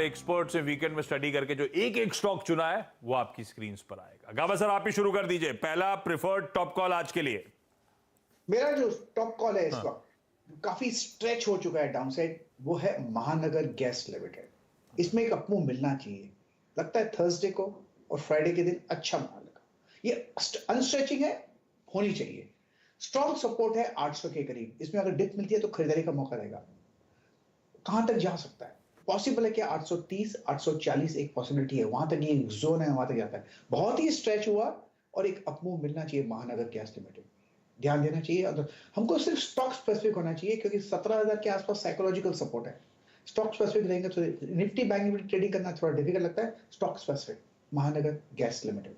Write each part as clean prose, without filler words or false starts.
Experts ने weekend में study करके जो एक एक स्टॉक चुना है वो आपकी स्क्रीन पर आएगा। गावा सर आप ही शुरू कर दीजिए, पहला प्रिफर्ड टॉप कॉल आज के लिए। मेरा जो टॉप कॉल है इस वक्त काफी स्ट्रेच हो चुका है डाउनसाइड, वो है महानगर गैस लिमिटेड। इसमें एक अपमूव मिलना चाहिए, लगता है थर्सडे को और फ्राइडे के दिन अच्छा बना लगा। ये अनस्ट्रेचिंग है, होनी चाहिए। स्ट्रॉन्ग सपोर्ट है 800 के करीब। इसमें अगर डिप मिलती है तो खरीदारी का मौका रहेगा। कहां तक जा सकता है? पॉसिबल है कि 830 840 एक पॉसिबिलिटी है, वहां तक ये जोन है, वहां तक जाता है। बहुत ही स्ट्रेच हुआ और एक अपमूव मिलना चाहिए महानगर गैस लिमिटेड, ध्यान देना चाहिए। और हमको सिर्फ स्टॉक स्पेसिफिक होना चाहिए क्योंकि 17,000 के आसपास साइकोलॉजिकल सपोर्ट है। स्टॉक स्पेसिफिक रहेंगे तो निफ्टी बैंक निफ्टी ट्रेडिंग करना थोड़ा डिफिकल्ट लगता है। स्टॉक स्पेसिफिक महानगर गैस लिमिटेड।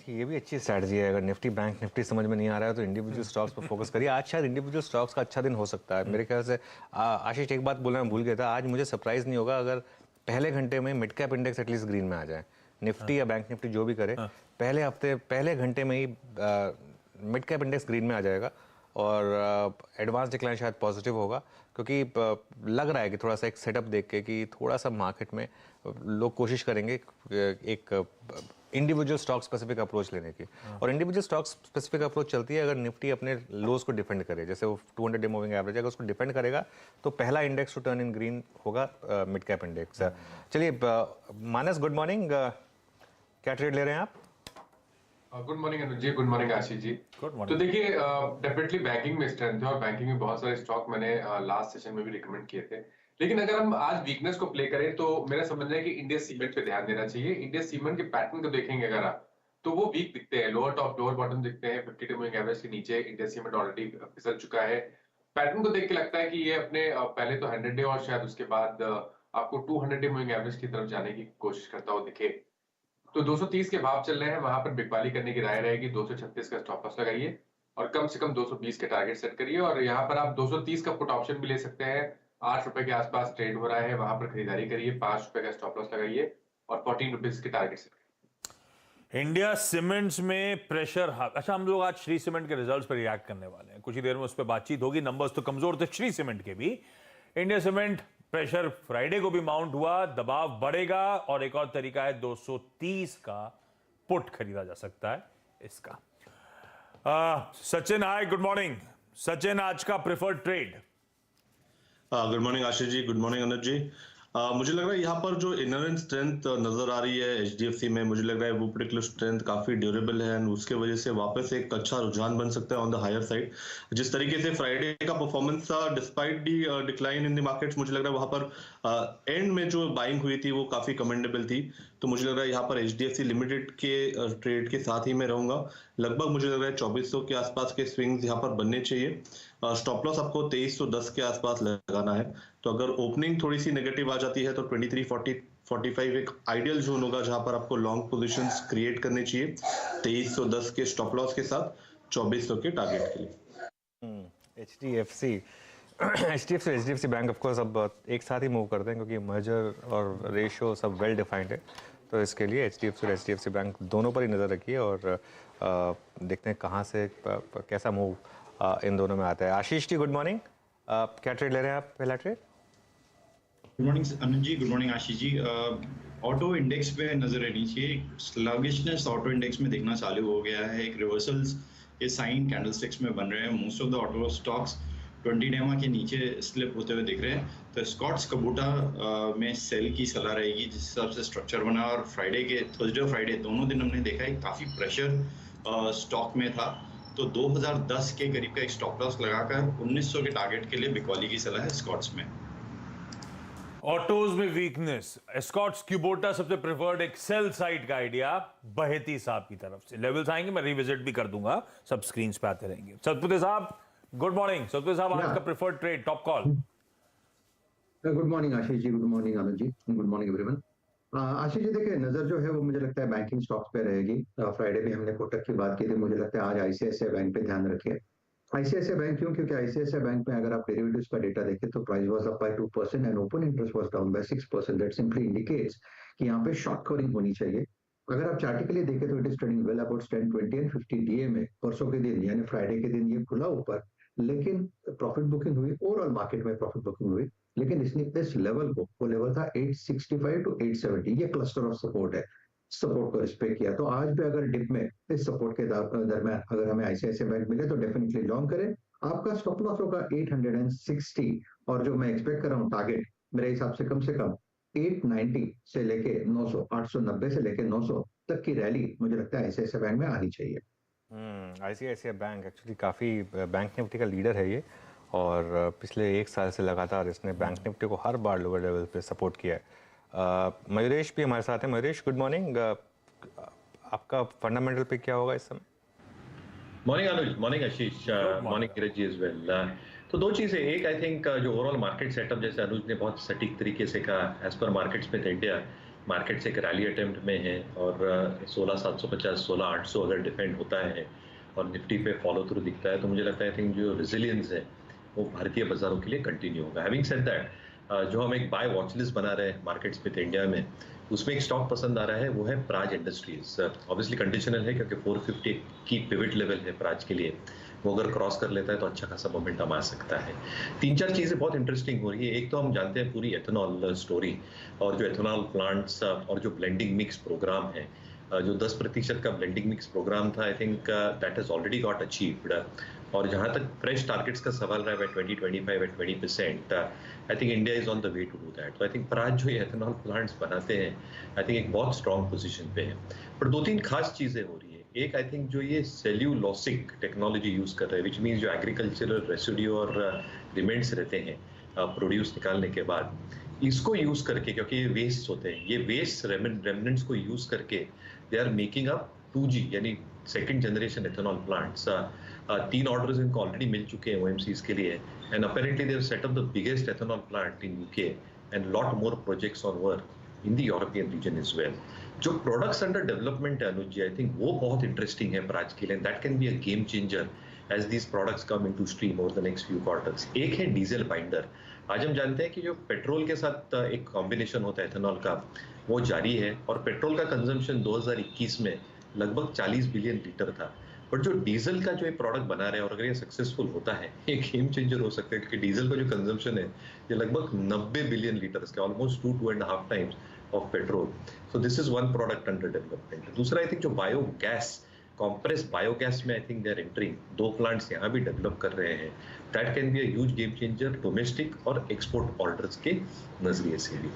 ये भी अच्छी स्ट्रैटेजी है। अगर निफ्टी बैंक निफ्टी समझ में नहीं आ रहा है तो इंडिविजुअल स्टॉक्स पर फोकस करिए। आज शायद इंडिविजुअल स्टॉक्स का अच्छा दिन हो सकता है मेरे ख्याल से। आशीष एक बात बोलना मैं भूल गया था, आज मुझे सरप्राइज नहीं होगा अगर पहले घंटे में mid cap index at least green में आ जाए। निफ्टी या बैंक निफ्टी जो भी करे, पहले घंटे में ही मिड कैप इंडेक्स ग्रीन में आ जाएगा और एडवांस डिक्लाइन शायद पॉजिटिव होगा, क्योंकि लग रहा है कि थोड़ा सा एक सेटअप देख के कि थोड़ा सा मार्केट में लोग कोशिश करेंगे एक इंडिविजुअल स्टॉक स्पेसिफिक अप्रोच लेने की। और इंडिविजुअल स्टॉक स्पेसिफिक अप्रोच चलती है अगर निफ्टी अपने लोज को डिफेंड करे, जैसे वो 200 डे मूविंग एवरेज अगर उसको डिफेंड करेगा तो पहला index to turn in green होगा मिड कैप इंडेक्स। चलिए मानस, गुड मॉर्निंग, क्या ट्रेड ले रहे हैं आप? Good morning Anuj ji, good morning Ashish ji. Good तो मॉर्निंग। देखिए डेफिनेटली बैंकिंग में स्ट्रेंथ है और बैंकिंग में बहुत सारे स्टॉक मैंने लास्ट सेशन में भी रिकमेंड किए थे। लेकिन अगर हम आज वीकनेस को प्ले करें तो मेरा समझना है कि इंडिया सीमेंट पे ध्यान देना चाहिए। इंडिया सीमेंट के पैटर्न को देखेंगे अगर आप, तो वो वीक दिखते हैं। लोअर टॉप लोअर बॉटम दिखते हैं 52 मूविंग एवरेज के नीचे। इंडिया सीमेंट ऑलरेडी फिसल चुका है। पैटर्न को देख के लगता है कि ये अपने पहले तो 100 डे और शायद उसके बाद आपको 200 डे मूविंग एवरेज की तरफ जाने की कोशिश करता हुआ दिखे। तो 230 के भाव चल रहे हैं, वहां पर बिकवाली करने की राय रहेगी। 236 का स्टॉप लॉस लगाइए और कम से कम 220 के टारगेट सेट करिए। और यहाँ पर आप 230 का पुट ऑप्शन भी ले सकते हैं। 8 रुपए के आसपास ट्रेड हो रहा है, वहां पर खरीदारी करिए। 5 रुपए का स्टॉप लॉस लगाइए और 14 रुपीज के टारगेट सेट करिए। इंडिया सीमेंट्स में प्रेशर। अच्छा, हम लोग आज श्री सीमेंट के रिजल्ट्स पर रिएक्ट करने वाले हैं, कुछ ही देर में उस पर बातचीत होगी। नंबर्स तो कमजोर थे श्री सीमेंट के भी। इंडिया सीमेंट प्रेशर फ्राइडे को भी माउंट हुआ, दबाव बढ़ेगा और एक और तरीका है 230 का पुट खरीदा जा सकता है इसका। सचिन, हाय, गुड मॉर्निंग। सचिन, आज का preferred trade. Good morning Ashish ji, good morning Anuj जी। मुझे लग रहा है यहाँ पर जो इनहेरेंट स्ट्रेंथ नजर आ रही है एचडीएफसी में, मुझे लग रहा है वो पर्टिकुलर स्ट्रेंथ काफी ड्यूरेबल है एंड उसके वजह से वापस एक अच्छा रुझान बन सकता है ऑन द हायर साइड। जिस तरीके से फ्राइडे का परफॉर्मेंस था despite the decline in the markets, मुझे लग रहा है वहां पर एंड में जो बाइंग हुई थी वो काफी कमेंडेबल थी। तो मुझे लग रहा है यहाँ पर एचडीएफसी लिमिटेड के ट्रेड के साथ ही मैं रहूंगा। लगभग मुझे लग रहा है 2400 के आसपास के स्विंग्स यहाँ पर बनने चाहिए। स्टॉप लॉस आपको 2310 के आसपास लगाना है। तो अगर ओपनिंग थोड़ी सी नेगेटिव आ जाती है तो 2340-45 एक आइडियल जोन होगा जहां पर आपको लॉन्ग पोजीशंस क्रिएट करनी चाहिए 2310 के स्टॉप लॉस के साथ 2400 के टारगेट के लिए। एचडीएफसी बैंक ऑफ कोर्स अब एक साथ ही मूव करते हैं क्योंकि मर्जर और रेशियो सब वेल डिफाइंड है। तो इसके लिए एचडीएफसी और एचडीएफसी बैंक दोनों पर ही नज़र रखिए और देखते हैं कहाँ से कैसा मूव इन दोनों में आता है। आशीष जी, गुड मॉर्निंग, क्या ट्रेड ले रहे हैं आप? पहला trade. Good morning Anuj ji, good morning Ashish जी। ऑटो इंडेक्स पे नजर रहनी चाहिए। स्लगिशनेस ऑटो इंडेक्स में देखना चालू हो गया है। एक रिवर्सल्स के साइन कैंडलस्टिक्स में बन रहे हैं। Most of the auto stocks 20 डेमा के नीचे स्लिप होते हुए दिख रहे हैं। तो स्कॉट्स कबूटा में सेल की सलाह रहेगी जिस हिसाब से स्ट्रक्चर बना। और फ्राइडे के थर्सडे और फ्राइडे दोनों दिन हमने देखा है काफ़ी प्रेशर स्टॉक में था। तो 2010 के करीब का एक स्टॉप लॉस लगाकर 1900 के टारगेट के लिए बिकवाली की सलाह है स्कॉट्स में। ऑटोज में वीकनेस, स्कॉट्स क्यूबोटा सबसे प्रेफर्ड एक सेल साइड का आइडिया बहेती साहब की तरफ से। लेवल्स आएंगे, मैं रिविजिट भी कर दूंगा, सब स्क्रीन पे आते रहेंगे। सतपुते साहब, गुड मॉर्निंग। सतपुते साहब, आज का preferred trade, top call. Good morning Ashish ji, good morning Anand ji, good morning everyone. Ashish ji देखिए, नजर जो है वो मुझे लगता है बैंकिंग स्टॉक्स पे रहेगी। फ्राइडे में हमने कोटक की बात की थी, मुझे लगता है आज आईसीआईसीआई बैंक पे ध्यान रखिए। आईसीआईसीआई बैंक क्यों? क्योंकि आईसीआईसीआई बैंक में अगर आप डेरिवेटिव्स का डेटा देखें तो price was up by 2% and open interest was down by 6%। That simply indicates कि यहाँ पे शॉर्ट कवरिंग होनी चाहिए। अगर आप चार्टिकली देखें तो it is trading well about 10, 20 and 50 DA में। परसों के दिन यानी फ्राइडे के दिन ये खुला ऊपर, लेकिन प्रॉफिट बुकिंग हुई, ओवरऑल मार्केट में प्रॉफिट बुकिंग हुई। लेकिन इसने इस लेवल को, वो लेवल था 865 टू 870, ये क्लस्टर ऑफ सपोर्ट है, सपोर्ट को रिस्पेक्ट किया। तो आज भी अगर डिप में इस सपोर्ट के दरम्यान अगर हमें आईसीआईसीआई बैंक मिले तो डेफिनेटली लॉन्ग करें। आपका स्टॉप लॉस होगा 860, और जो मैं एक्सपेक्ट कर रहा हूँ टारगेट मेरे हिसाब से कम 890 से लेके 900, 890 से लेके 900 तक की रैली मुझे लगता है आईसीआईसीआई बैंक में आनी चाहिए। आईसीआईसीआई बैंक एक्चुअली काफ़ी बैंक निफ्टी का लीडर है ये, और पिछले एक साल से लगातार इसने बैंक निफ्टी को हर बार लोअर लेवल पे सपोर्ट किया है। मयूरेश भी हमारे साथ हैं। Mayuresh, good morning. आपका फंडामेंटल पे क्या होगा इस समय? मॉर्निंग अनुज, मॉर्निंग आशीष, morning Neeraj ji as well. तो दो चीज़ें, एक आई थिंक जो ओवरऑल मार्केट सेटअप, जैसे अनुज ने बहुत सटीक तरीके से कहा, एज पर मार्केट्स में इंडिया मार्केट्स एक रैली अटेम्प्ट में है, और 16,750 16,800 अगर डिफेंड होता है और निफ्टी पे फॉलो थ्रू दिखता है, तो मुझे लगता है आई थिंक जो रेजिलियंस है वो भारतीय बाजारों के लिए कंटिन्यू होगा। हैविंग सेड दैट, जो हम एक बाय वॉच लिस्ट बना रहे हैं मार्केट्स में इंडिया में, उसमें एक स्टॉक पसंद आ रहा है, वो है प्राज इंडस्ट्रीज। ऑब्वियसली कंडीशनल है क्योंकि 450 की पिवट लेवल है प्राज के लिए, वो अगर क्रॉस कर लेता है तो अच्छा खासा मोमेंटम आ सकता है। तीन चार चीज़ें बहुत इंटरेस्टिंग हो रही है। एक तो हम जानते हैं पूरी एथेनॉल स्टोरी, और जो एथेनॉल प्लांट्स और जो ब्लेंडिंग मिक्स प्रोग्राम है, जो 10% का ब्लेंडिंग मिक्स प्रोग्राम था, आई think that has already got achieved. और जहां तक फ्रेश टारगेट्स का सवाल रहा है 2025 at 20%, I think India is on the way to do that. तो आई थिंक प्राज जो ये एथेनॉल प्लांट्स बनाते हैं, आई थिंक एक बहुत स्ट्रॉन्ग पोजीशन पे है। पर दो तीन खास चीजें हो रही है। एक, आई थिंक जो ये सेल्यूलोसिक टेक्नोलॉजी यूज कर रहे हैं, विच मीन्स जो एग्रीकल्चरल रेसिड्यू और रिमेंट्स रहते हैं प्रोड्यूस निकालने के बाद, इसको यूज करके, क्योंकि ये वेस्ट होते हैं, ये वेस्ट रेमिनेंट्स को यूज करके they are making up 2G यानी second generation ethanol plants. 3 orders इनको ऑलरेडी मिल चुके हैं ओएमसीज के लिए, and apparently they have set up the biggest ethanol plant in UK, and lot more projects on work in the European region as well. जो products under development है अनुज जी, I think वो बहुत interesting है प्राज के लिए, that can be a game changer as these products come into stream over the next few quarters. एक है diesel binder. आज हम जानते हैं कि जो पेट्रोल के साथ एक कॉम्बिनेशन होता है एथेनॉल का, वो जारी है, और पेट्रोल का कंजम्पशन 2021 में लगभग 40 बिलियन लीटर था। बट जो डीजल का जो एक प्रोडक्ट बना रहे हैं, और अगर ये सक्सेसफुल होता है, एक गेम चेंजर हो सकता है, क्योंकि डीजल का जो कंजम्पशन है ये लगभग 90 बिलियन लीटर्स का, almost 2.5 times of petrol. So this is one product under development. दूसरा, आई थिंक जो बायोगैस, कॉम्प्रेस बायोगैस में I think they are entering, 2 plants यहाँ भी डेवलप कर रहे हैं। That can be a huge game changer domestic और export orders के नजरिए से भी।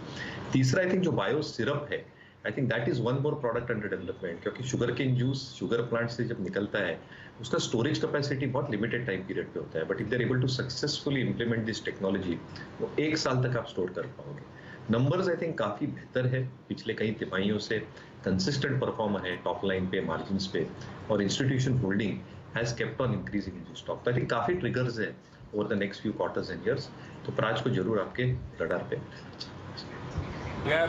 तीसरा, आई थिंक जो बायो सिरप है, I think that is one more product under development, क्योंकि sugar cane juice sugar plant से जब निकलता है, उसका स्टोरेज कैपेसिटी बहुत लिमिटेड टाइम पीरियड पे होता है, but if they are able to successfully implement this technology, वो 1 साल तक आप स्टोर कर पाओगे। नंबर्स आई थिंक काफी बेहतर है, पिछले कई तिमाहियों से कंसिस्टेंट परफॉर्मर है टॉप लाइन पे, मार्जिन पे, और institution holding has kept on increasing in stock. तो आई थिंक काफी ट्रिगर्स है over the next few quarters and years, तो प्राज को जरूर आपके रडार पे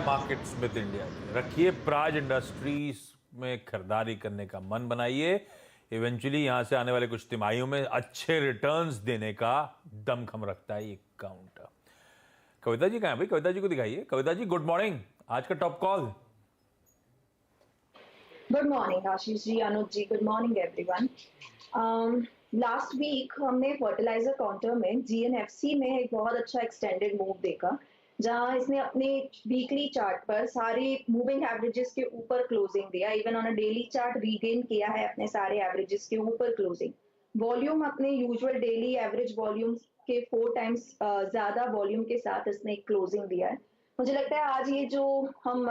मार्केट्स में इंडिया रखिए, प्राज इंडस्ट्रीज में खरीदारी करने का मन बनाइए। इवेंचुअली यहां से आने वाले कुछ तिमाहियों में अच्छे रिटर्न्स देने का दमखम रखता है ये काउंटर। कविता जी कहां है भाई? कविता जी को दिखाइए। Kavita ji, good morning. आज का top call. Good morning Ashish ji, Anuj ji, good morning everyone. Last week हमने फर्टिलाइजर काउंटर में जीएनएफसी में एक बहुत अच्छा एक्सटेंडेड मूव देखा, जहां इसने अपने वीकली चार्ट पर सारे मूविंग एवरेजेस के ऊपर क्लोजिंग दिया। Even on a daily chart regain किया है अपने सारे एवरेजेस के ऊपर क्लोजिंग। वॉल्यूम अपने यूजुअल डेली एवरेज वॉल्यूम के 4 टाइम्स ज्यादा वॉल्यूम के साथ इसने एक क्लोजिंग दिया है। मुझे लगता है आज ये जो हम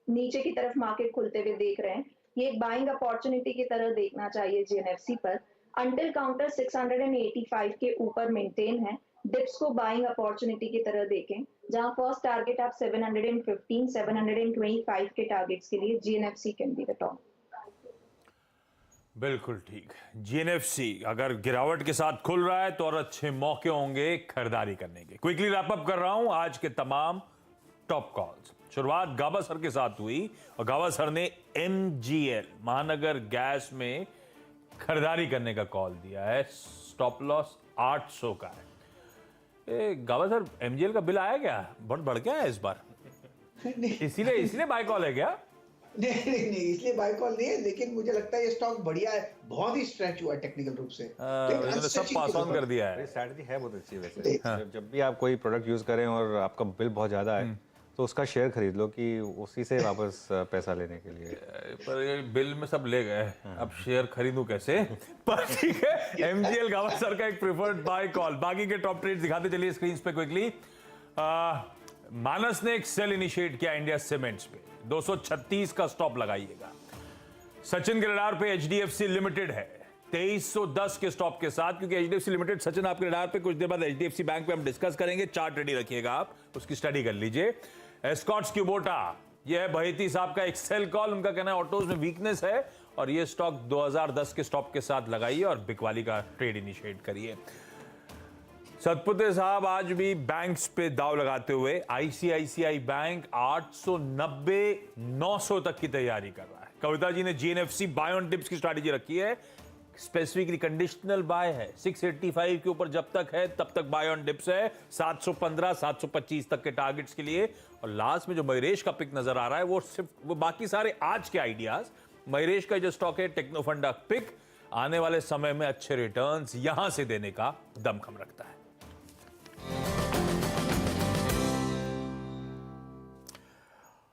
नीचे की तरफ मार्केट खुलते हुए देख रहे हैं, ये एक बाइंग अपॉर्चुनिटी की तरह देखना चाहिए जीएनएफसी पर। अंटिल काउंटर 685 के ऊपर मेंटेन है, डिप्स को बाइंग अपॉर्चुनिटी की तरह देखें, जहां फर्स्ट टारगेट आप 715 725 के टारगेट्स के लिए GNFC can be the top. बिल्कुल ठीक। जीएनएफसी अगर गिरावट के साथ खुल रहा है तो और अच्छे मौके होंगे खरीदारी करने के। क्विकली रैप अप कर रहा हूं आज के तमाम टॉप कॉल्स। शुरुआत गाभासर के साथ हुई और गाभासर ने एमजीएल महानगर गैस में खरीदारी करने का कॉल दिया है। स्टॉप लॉस 800 का है। गाभासर, एमजीएल का बिल आया क्या? बहुत बढ़ गया है इस बार, इसीलिए बाय कॉल है क्या? नहीं, इसलिए बाय कॉल नहीं है, लेकिन मुझे लगता है ये स्टॉक बढ़िया है, बहुत ही स्ट्रेच हुआ है टेक्निकल रूप से। तो एक इन्होंने सब unstretching पास की ऑन कर जरूरत दिया है। स्ट्रैटेजी है बहुत अच्छी वैसे। जब भी आप कोई प्रोडक्ट यूज करें और आपका बिल बहुत ज्यादा है तो उसका शेयर खरीद लो कि उसी से वापस पैसा लेने के लिए। पर ये बिल में सब ले गए, अब शेयर खरीदूं कैसे? पर ठीक है, एमजीएल गावस्कर का एक प्रेफर्ड बाय कॉल। बाकी के टॉप ट्रेड्स दिखाते चलिए स्क्रीन पे क्विकली। मानस ने एक सेल इनिशिएट किया इंडिया सीमेंट्स पे, 236 का स्टॉप लगाइएगा। सचिन के रडार पे एचडीएफसी लिमिटेड है 2310 के स्टॉप के साथ, क्योंकि एचडीएफसी लिमिटेड सचिन आपके रडार पे, कुछ देर बाद एचडीएफसी बैंक पे हम डिस्कस करेंगे। चार्ट रेडी रखिएगा, आप उसकी स्टडी कर लीजिए। एस्कॉट्स क्यूबोटा, यह है बहेती साहब का एक सेल कॉल। उनका कहना है ऑटोज में वीकनेस है और ये स्टॉक 2010 के स्टॉप के साथ लगाइए और बिकवाली का ट्रेड इनिशिएट करिए। सतपुते साहब आज भी बैंक्स पे दाव लगाते हुए आईसीआईसीआई बैंक 890-900 तक की तैयारी कर रहा है। कविता जी ने जीएनएफसी बाय ऑन डिप्स की स्ट्रैटेजी रखी है, स्पेसिफिकली कंडीशनल बाय है। 685 के ऊपर जब तक है तब तक बाय ऑन डिप्स है, 715-725 तक के टारगेट्स के लिए। और लास्ट में जो मयूरेश का पिक नजर आ रहा है वो बाकी सारे आज के आइडियाज, मयूरेश का जो स्टॉक है टेक्नोफंडा पिक आने वाले समय में अच्छे रिटर्न्स यहां से देने का दमखम रखता है।